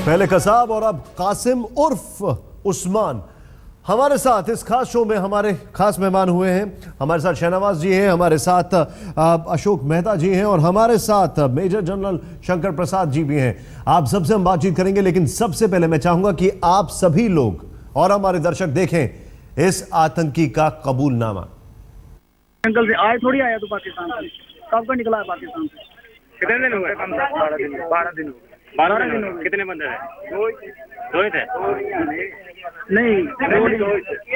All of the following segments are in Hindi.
पहले कसाब और अब कासिम उर्फ उस्मान हमारे साथ इस खास शो में हमारे खास मेहमान हुए हैं। हमारे साथ शहनवाज जी हैं, हमारे साथ अशोक मेहता जी हैं और हमारे साथ मेजर जनरल शंकर प्रसाद जी भी हैं। आप सबसे हम बातचीत करेंगे, लेकिन सबसे पहले मैं चाहूंगा कि आप सभी लोग और हमारे दर्शक देखें इस आतंकी का कबूलनामा। जंगल से आए थोड़ी आया तो पाकिस्तान से कब का निकला है पाकिस्तान से? कितने दिन हुए? 12 दिन। 12 दिन हुए। कितने बंदे थे? दो ही थे। नहीं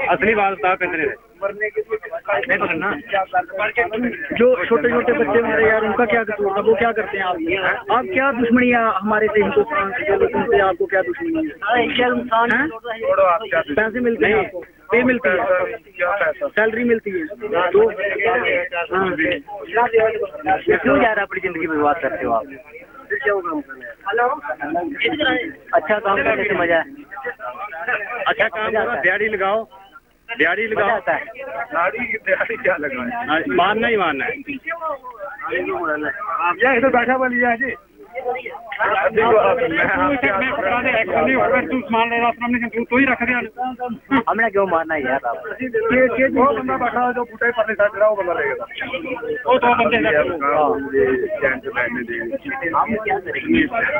असली बात था कितने थे? नहीं तो ना जो छोटे छोटे बच्चे मारे यार, उनका क्या कसूर था? वो क्या करते हैं? आप क्या दुश्मनी है हमारे से हिंदुस्तान के लोगों से? आपको क्या दुश्मनी है? पैसे मिलते हैं आपको? पे मिलती है, सैलरी मिलती है तो क्यों जा रहा अपनी जिंदगी बर्बाद करते हो आप? अच्छा काम करने से मजा है। अच्छा काम करो, दिहाड़ी लगाओ, दिहाड़ी लगाओ। दिहाड़ी क्या लगाए? मारना ही मारना है। आप इधर बैठा बोलिए जी। हमने क्यों मारना है यार? आप बंदा बैठा है जो बूटे पर रहा वो बंदा लगेगा।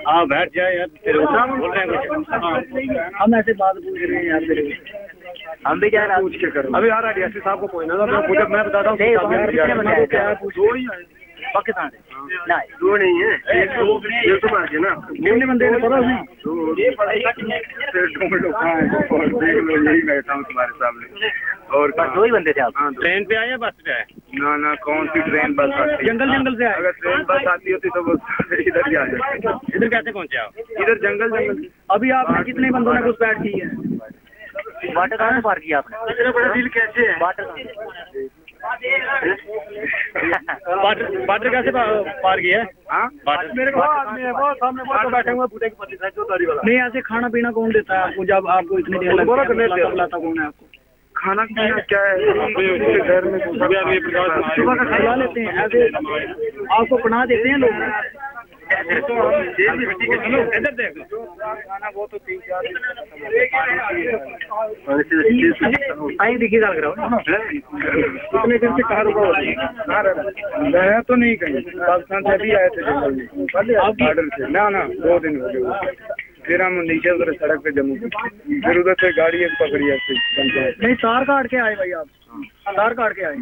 हाँ बैठ जाए यार, बोल रहे हैं हम ऐसे बात पूछ रहे हैं यार। हम भी जा रहे कुछ अभी आ रहा है डीएसपी साहब को पूछना था, मैं बताता हूँ। पाकिस्तान से दो नहीं है, एक तो बात है ना। कितने बंदे ने पता नहीं? देख लो, यही बैठा हूँ तुम्हारे सामने। और दो ही बंदे थे आप? ट्रेन पे आए या बस पे आए? ना कौन सी ट्रेन बस आती? जंगल से आए। अगर ट्रेन बस आती होती तो इधर भी आ जाते। इधर कैसे पहुँचे आप? इधर जंगल। अभी आपने कितने बंदों ने घुसपैठ की है? वाटर कहाँ से पार किया आपने? इतना बड़ा दिल कैसे है? वाटर बार्डर कैसे पार किया है? मेरे को आदमी है वो सामने वो बैठे हुए बूढ़े के पति जो दाढ़ी वाला। नहीं, ऐसे खाना पीना कौन देता है आपको जब आपको इतनी देर लगती है? खिलाता कौन है आपको? खाना पीना क्या है? घर में सुबह का खिला लेते हैं, ऐसे आपको पनाह देते हैं लोग। इधर देख वो तो 3-4 दिखी गल कराओ। इतने दिन से कहाँ रुका मैं तो नहीं कहीं, पाकिस्तान से अभी आए थे बॉर्डर से। ना 2 दिन हो गए। फिर हम नीचे उधर सड़क पे जम्मू, फिर उधर से गाड़ी एक पकड़ी है। नहीं, तार काट के आए भाई आप? तार काट के आए?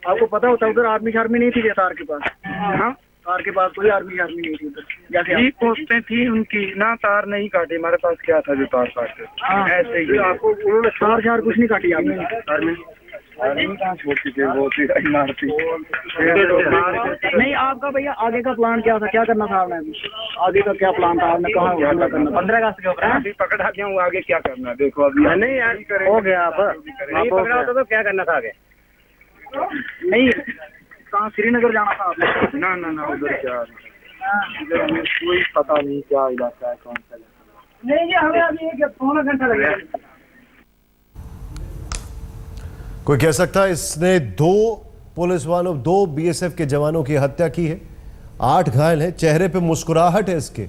आपको पता होता उधर आर्मी शार्मी नहीं थी तार के पास? हाँ, तार के पास कोई आर्मी शार्मी नहीं थी उधर? जैसे पोस्टें थी उनकी ना, तार नहीं काटी। हमारे पास क्या था जो तार काटे? ऐसे ही आपको उन्होंने तार शार कुछ नहीं काटी आपने? कहाँ छोड़ती थी वो, मारती। नहीं, आपका भैया आगे का प्लान क्या था? क्या करना था आपने? आगे का क्या प्लान था? आपने कहाँ हमला करना? 15 अगस्त के ऊपर अभी पकड़ा गया हूँ, आगे क्या करना है देखो अभी। नहीं यार हो गया। आप नहीं पकड़ा होता तो क्या करना था आगे? नहीं, कहाँ श्रीनगर जाना था आपने? ना उधर क्या, इधर हमें कोई पता नहीं क्या इलाका है, कौन सा इलाका। नहीं जी, हमें अभी 1 घंटा लगेगा। कोई कह सकता है इसने 2 पुलिस वालों 2 बीएसएफ के जवानों की हत्या की है। 8 घायल हैं, चेहरे पे मुस्कुराहट है इसके।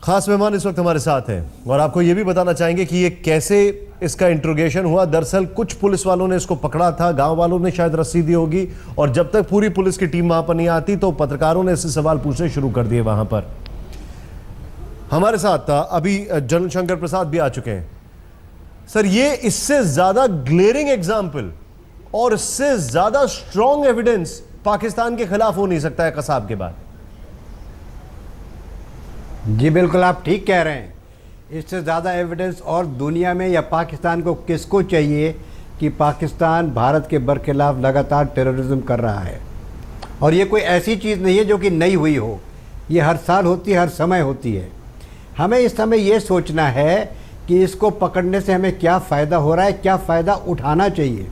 खास मेहमान इस वक्त हमारे साथ हैं और आपको यह भी बताना चाहेंगे कि ये कैसे इसका इंट्रोगेशन हुआ। दरअसल कुछ पुलिस वालों ने इसको पकड़ा था, गांव वालों ने शायद रस्सी दी होगी, और जब तक पूरी पुलिस की टीम वहां पर नहीं आती तो पत्रकारों ने इससे सवाल पूछने शुरू कर दिए वहां पर। हमारे साथ अभी जनरल शंकर प्रसाद भी आ चुके हैं। सर, ये इससे ज्यादा ग्लेयरिंग एग्जाम्पल और इससे ज्यादा स्ट्रॉन्ग एविडेंस पाकिस्तान के खिलाफ हो नहीं सकता है कसाब के बाद। जी बिल्कुल, आप ठीक कह रहे हैं। इससे ज़्यादा एविडेंस और दुनिया में या पाकिस्तान को किसको चाहिए कि पाकिस्तान भारत के बरखिलाफ लगातार टेररिज्म कर रहा है। और ये कोई ऐसी चीज़ नहीं है जो कि नई हुई हो, ये हर साल होती है, हर समय होती है। हमें इस समय ये सोचना है कि इसको पकड़ने से हमें क्या फ़ायदा हो रहा है, क्या फ़ायदा उठाना चाहिए।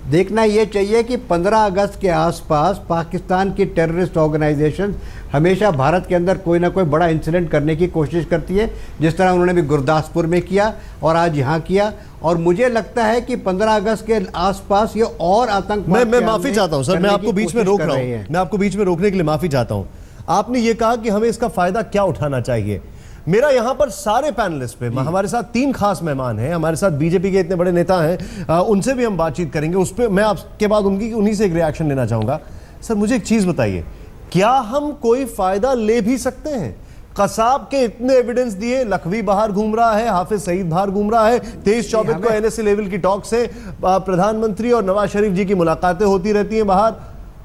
देखना ये चाहिए कि 15 अगस्त के आसपास पाकिस्तान की टेररिस्ट ऑर्गेनाइजेशन हमेशा भारत के अंदर कोई ना कोई बड़ा इंसिडेंट करने की कोशिश करती है, जिस तरह उन्होंने भी गुरदासपुर में किया और आज यहाँ किया। और मुझे लगता है कि 15 अगस्त के आसपास ये और आतंकवाद मैं माफी चाहता हूँ सर, मैं आपको बीच में रोक रहा हूँ, मैं आपको बीच में रोकने के लिए माफी चाहता हूँ। आपने ये कहा कि हमें इसका फायदा क्या उठाना चाहिए। मेरा यहां पर सारे पैनलिस्ट पे, हमारे साथ 3 खास मेहमान हैं, हमारे साथ बीजेपी के इतने बड़े नेता हैं, उनसे भी हम बातचीत करेंगे। उस पर मैं आपके बाद उन्हीं से एक रिएक्शन लेना चाहूंगा। सर मुझे एक चीज बताइए, क्या हम कोई फायदा ले भी सकते हैं? कसाब के इतने एविडेंस दिए, लखवी बाहर घूम रहा है, हाफिज सईद बाहर घूम रहा है, 23-24 को एनएसए लेवल की टॉक्स है, प्रधानमंत्री और नवाज शरीफ जी की मुलाकातें होती रहती हैं बाहर।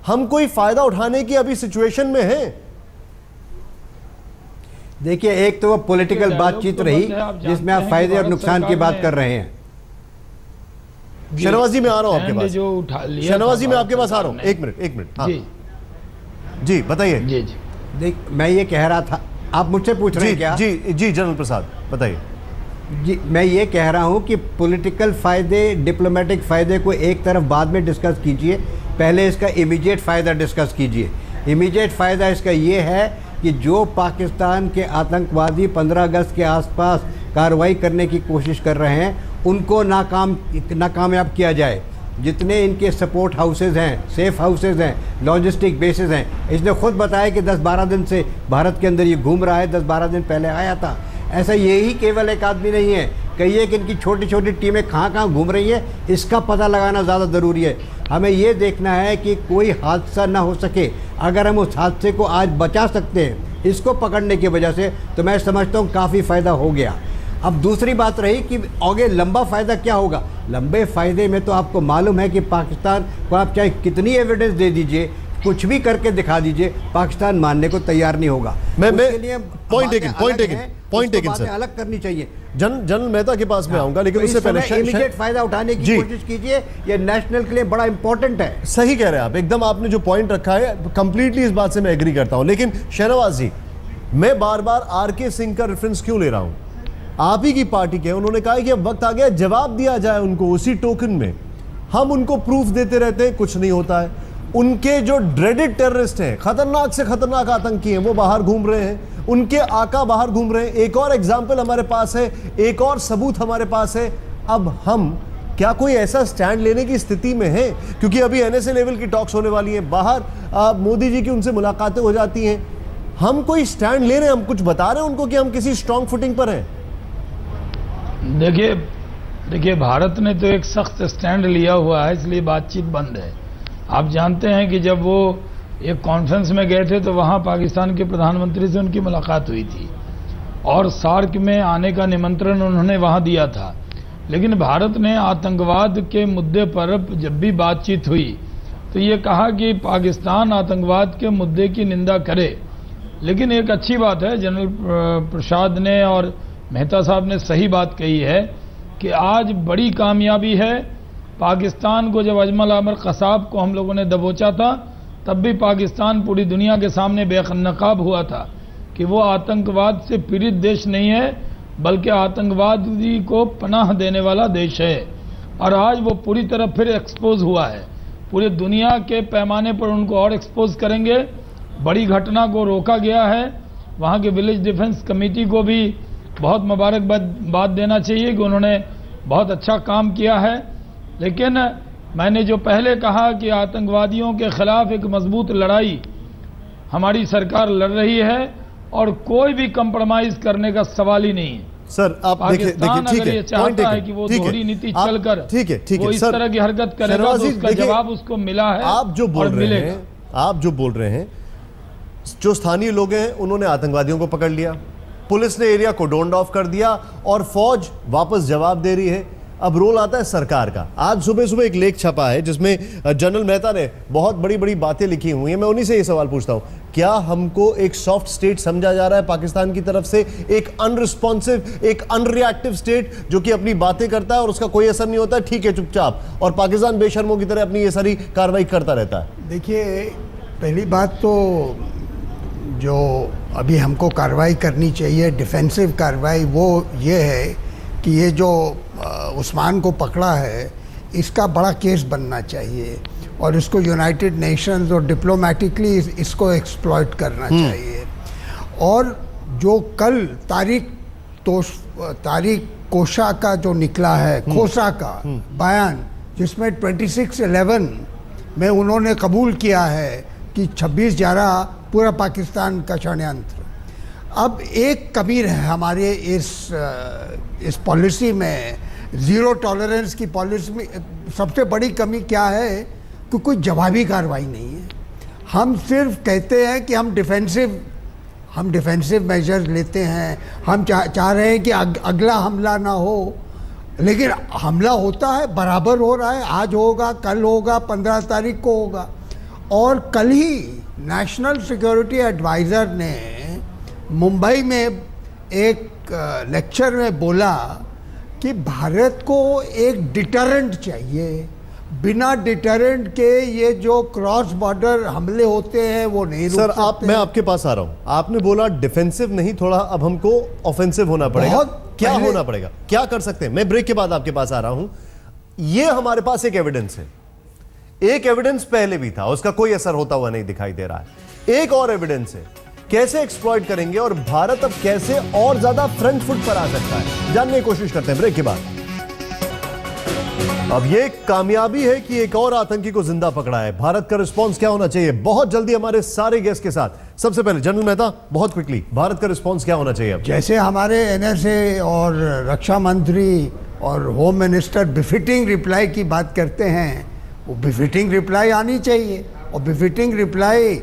हम कोई फायदा उठाने की अभी सिचुएशन में हैं? देखिए, एक तो वो पॉलिटिकल बातचीत रही जिसमें आप फायदे और नुकसान की बात कर रहे हैं। शहनवाजी में आ रहा हूं आपके पास, जो उठा लिया शहनवाजी में आपके पास आ रहा हूं, एक मिनट। हाँ। जी बताइए। जी देख, मैं ये कह रहा था, आप मुझसे पूछ रहे हैं क्या? जी जनरल प्रसाद बताइए। जी, मैं ये कह रहा हूँ कि पॉलिटिकल फ़ायदे, डिप्लोमेटिक फ़ायदे को एक तरफ बाद में डिस्कस कीजिए, पहले इसका इमीडिएट फ़ायदा डिस्कस कीजिए। इमीडिएट फ़ायदा इसका ये है कि जो पाकिस्तान के आतंकवादी 15 अगस्त के आसपास कार्रवाई करने की कोशिश कर रहे हैं, उनको नाकामयाब किया जाए। जितने इनके सपोर्ट हाउसेज हैं, सेफ हाउसेज हैं, लॉजिस्टिक बेसेस हैं, इसने खुद बताया कि 10-12 दिन से भारत के अंदर ये घूम रहा है, 10-12 दिन पहले आया था। ऐसा यही केवल एक आदमी नहीं है, कई है कि इनकी छोटी छोटी टीमें कहाँ घूम रही है, इसका पता लगाना ज़्यादा ज़रूरी है। हमें ये देखना है कि कोई हादसा ना हो सके। अगर हम उस हादसे को आज बचा सकते हैं इसको पकड़ने की वजह से, तो मैं समझता हूँ काफ़ी फ़ायदा हो गया। अब दूसरी बात रही कि आगे लंबा फ़ायदा क्या होगा। लंबे फ़ायदे में तो आपको मालूम है कि पाकिस्तान को आप चाहे कितनी एविडेंस दे दीजिए, कुछ भी करके दिखा दीजिए, पाकिस्तान मानने को तैयार नहीं होगा। पॉइंट टेकन सर, अलग करनी चाहिए। जनरल मेहता के पास में आऊंगा, लेकिन उससे पहले इमीडिएट फायदा उठाने की कोशिश कीजिए, ये नेशनल के लिए बड़ा इंपॉर्टेंट है। सही कह रहे हैं आप, एकदम आपने जो पॉइंट रखा है कंप्लीटली इस बात से मैं एग्री करता हूं। लेकिन शहनवाज जी, मैं बार बार आरके सिंह का रेफरेंस क्यों ले रहा हूं? आप ही की पार्टी के, उन्होंने कहा कि अब वक्त आ गया जवाब दिया जाए उनको उसी टोकन में। हम उनको प्रूफ देते रहते हैं, कुछ नहीं होता है। उनके जो ड्रेडेड टेररिस्ट हैं, खतरनाक से खतरनाक आतंकी हैं, वो बाहर घूम रहे हैं, उनके आका बाहर घूम रहे हैं। एक और एग्जाम्पल हमारे पास है, एक और सबूत हमारे पास है। अब हम क्या कोई ऐसा स्टैंड लेने की स्थिति में है? क्योंकि अभी एनएसए लेवल की टॉक्स होने वाली है, बाहर मोदी जी की उनसे मुलाकातें हो जाती हैं। हम कोई स्टैंड ले रहे हैं, हम कुछ बता रहे हैं उनको कि हम किसी स्ट्रांग फुटिंग पर हैं? देखिए, भारत ने तो एक सख्त स्टैंड लिया हुआ है, इसलिए बातचीत बंद है। आप जानते हैं कि जब वो एक कॉन्फ्रेंस में गए थे तो वहाँ पाकिस्तान के प्रधानमंत्री से उनकी मुलाकात हुई थी और सार्क में आने का निमंत्रण उन्होंने वहाँ दिया था। लेकिन भारत ने आतंकवाद के मुद्दे पर जब भी बातचीत हुई तो ये कहा कि पाकिस्तान आतंकवाद के मुद्दे की निंदा करे। लेकिन एक अच्छी बात है, जनरल प्रसाद ने और मेहता साहब ने सही बात कही है कि आज बड़ी कामयाबी है। पाकिस्तान को जब अजमल आमिर कसाब को हम लोगों ने दबोचा था, तब भी पाकिस्तान पूरी दुनिया के सामने बेनकाब हुआ था कि वो आतंकवाद से पीड़ित देश नहीं है, बल्कि आतंकवादी को पनाह देने वाला देश है। और आज वो पूरी तरह फिर एक्सपोज हुआ है, पूरी दुनिया के पैमाने पर उनको और एक्सपोज करेंगे। बड़ी घटना को रोका गया है। वहाँ के विलेज डिफेंस कमेटी को भी बहुत मुबारकबाद देना चाहिए कि उन्होंने बहुत अच्छा काम किया है। लेकिन मैंने जो पहले कहा कि आतंकवादियों के खिलाफ एक मजबूत लड़ाई हमारी सरकार लड़ रही है और कोई भी कंप्रोमाइज करने का सवाल ही नहीं है। सर आप देखिए, ठीक है, चाहता है कि वो दोहरी नीति चलकर ठीक है वो इस तरह की हरकत करेगा तो उसका जवाब उसको मिला है। आप जो बोल रहे हैं, जो स्थानीय लोग हैं उन्होंने आतंकवादियों को पकड़ लिया, पुलिस ने एरिया को डोंड ऑफ कर दिया और फौज वापस जवाब दे रही है। अब रोल आता है सरकार का। आज सुबह एक लेख छपा है जिसमें जनरल मेहता ने बहुत बड़ी बड़ी बातें लिखी हुई हैं। मैं उन्हीं से ये सवाल पूछता हूं, क्या हमको एक सॉफ्ट स्टेट समझा जा रहा है पाकिस्तान की तरफ से, एक अनरिस्पॉन्सिव, एक अनरिएक्टिव स्टेट जो कि अपनी बातें करता है और उसका कोई असर नहीं होता, ठीक है चुपचाप, और पाकिस्तान बेशर्मों की तरह अपनी ये सारी कार्रवाई करता रहता है? देखिए, पहली बात तो जो अभी हमको कार्रवाई करनी चाहिए, डिफेंसिव कार्रवाई, वो ये है कि ये जो उस्मान को पकड़ा है इसका बड़ा केस बनना चाहिए और इसको यूनाइटेड नेशंस और डिप्लोमेटिकली इसको एक्सप्लॉइट करना चाहिए। और जो कल तारिक कोशा का जो निकला है, खोसा का बयान, जिसमें 26/11 में उन्होंने कबूल किया है कि 26/11 पूरा पाकिस्तान का षड्यंत्र। अब एक कमी है हमारे इस पॉलिसी में, ज़ीरो टॉलरेंस की पॉलिसी में सबसे बड़ी कमी क्या है कि कोई जवाबी कार्रवाई नहीं है। हम सिर्फ कहते हैं कि हम डिफेंसिव मेजर्स लेते हैं, हम चाह रहे हैं कि अगला हमला ना हो, लेकिन हमला होता है, बराबर हो रहा है, आज होगा, कल होगा, 15 तारीख को होगा। और कल ही नेशनल सिक्योरिटी एडवाइज़र ने मुंबई में एक लेक्चर में बोला कि भारत को एक डिटरेंट चाहिए, बिना डिटरेंट के ये जो क्रॉस बॉर्डर हमले होते हैं वो नहीं रुक सर सकते। मैं आपके पास आ रहा हूं, आपने बोला डिफेंसिव नहीं, थोड़ा अब हमको ऑफेंसिव होना पड़ेगा। बहुत क्या पहले- होना पड़ेगा, क्या कर सकते हैं? मैं ब्रेक के बाद आपके पास आ रहा हूं। ये हमारे पास एक एविडेंस है, एक एविडेंस पहले भी था, उसका कोई असर होता हुआ नहीं दिखाई दे रहा है। एक और एविडेंस है, कैसे एक्सप्लॉइट करेंगे और भारत अब कैसे और ज्यादा फ्रंट फुट पर आ सकता है, जानने की कोशिश करते हैं ब्रेक के बाद। अब ये कामयाबी है कि एक और आतंकी को जिंदा पकड़ा है। भारत का रिस्पांस क्या होना चाहिए? बहुत जल्दी हमारे सारे गेस्ट के साथ। सबसे पहले जनरल मेहता, बहुत क्विकली, भारत का रिस्पांस क्या होना चाहिए अब? जैसे हमारे एनएसए और रक्षा मंत्री और होम मिनिस्टर बिफिटिंग रिप्लाई की बात करते हैं, वो बिफिटिंग रिप्लाई आनी चाहिए। और बिफिटिंग रिप्लाई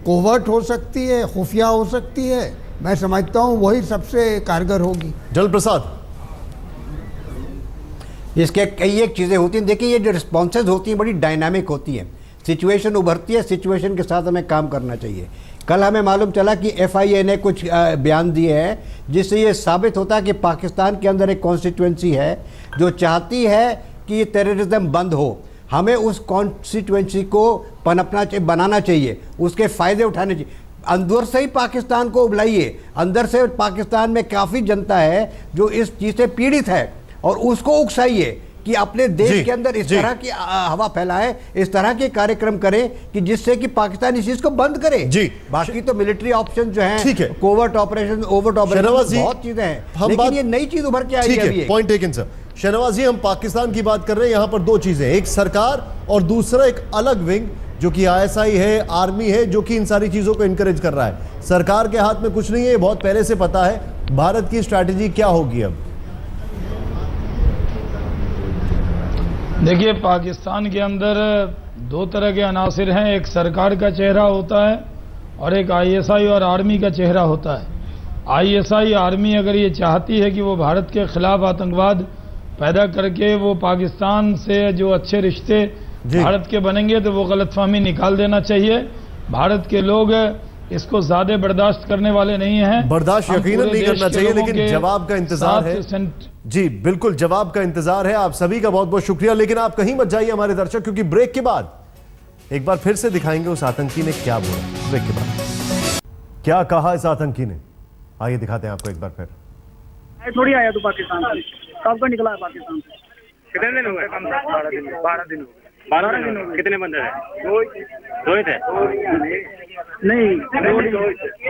कोवर्ट हो सकती है, खुफिया हो सकती है। मैं समझता हूँ वही सबसे कारगर होगी। जल प्रसाद, इसके कई एक चीज़ें होती हैं। देखिए, ये जो रिस्पॉन्सेज होती हैं बड़ी डायनामिक होती हैं, सिचुएशन उभरती है, सिचुएशन के साथ हमें काम करना चाहिए। कल हमें मालूम चला कि FIA ने कुछ बयान दिए हैं जिससे ये साबित होता है कि पाकिस्तान के अंदर एक कॉन्स्टिट्यूंसी है जो चाहती है कि टेररिज्म बंद हो। हमें उस कॉन्स्टिट्यूंसी को पनपना चाहिए, बनाना चाहिए, उसके फ़ायदे उठाने चाहिए। अंदर से ही पाकिस्तान को उबलाइए। अंदर से पाकिस्तान में काफ़ी जनता है जो इस चीज़ से पीड़ित है, और उसको उकसाइए कि अपने देश के अंदर इस तरह की हवा फैलाए, इस तरह के कार्यक्रम करें कि जिससे कि पाकिस्तान इस चीज को बंद करे। बाकी तो मिलिट्री ऑप्शन जो है, ठीक है, कोवर्ट ऑपरेशन, ओवर्ट ऑपरेशन, बहुत चीजें हैं, लेकिन ये नई चीज उभर के आई है अभी। Point taken sir. Shahnawaz ji, हम पाकिस्तान की बात कर रहे हैं, यहां पर दो चीजें, एक सरकार और दूसरा एक अलग विंग जो कि ISI है, आर्मी है, जो कि इन सारी चीजों को इंकरेज कर रहा है। सरकार के हाथ में कुछ नहीं है, ये बहुत पहले से पता है। भारत की स्ट्रैटेजी क्या होगी अब? देखिए, पाकिस्तान के अंदर दो तरह के अनासिर हैं, एक सरकार का चेहरा होता है और एक ISI और आर्मी का चेहरा होता है। ISI आर्मी अगर ये चाहती है कि वो भारत के खिलाफ आतंकवाद पैदा करके वो पाकिस्तान से जो अच्छे रिश्ते भारत के बनेंगे, तो वो गलतफहमी निकाल देना चाहिए। भारत के लोग इसको ज्यादा बर्दाश्त करने वाले नहीं हैं। बर्दाश्त यकीनन नहीं करना चाहिए, लेकिन जवाब का इंतजार है। जी बिल्कुल, जवाब का इंतजार है। आप सभी का बहुत बहुत शुक्रिया, लेकिन आप कहीं मत जाइए हमारे दर्शक, क्योंकि ब्रेक के बाद एक बार फिर से दिखाएंगे उस आतंकी ने क्या बोला। ब्रेक के बाद क्या कहा इस आतंकी ने, आइए दिखाते हैं आपको एक बार फिर। थोड़ी आया तो पाकिस्तान से, कब का निकला है पाकिस्तान से? कितने दिन हो गए? 12 दिन। 12 दिन हो गए। 12 दिन हो गए। कितने बंदे थे? दो ही थे। नहीं,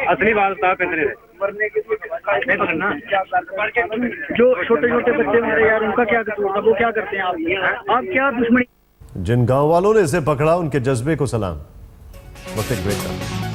असली बात था, कितने थे? नहीं पकड़ना। जो छोटे छोटे बच्चे मारे यार, उनका क्या कसूर था? वो क्या करते हैं आप क्या दुश्मनी? जिन गांव वालों ने इसे पकड़ा, उनके जज्बे को सलाम। वक्त एक ब्रेक का।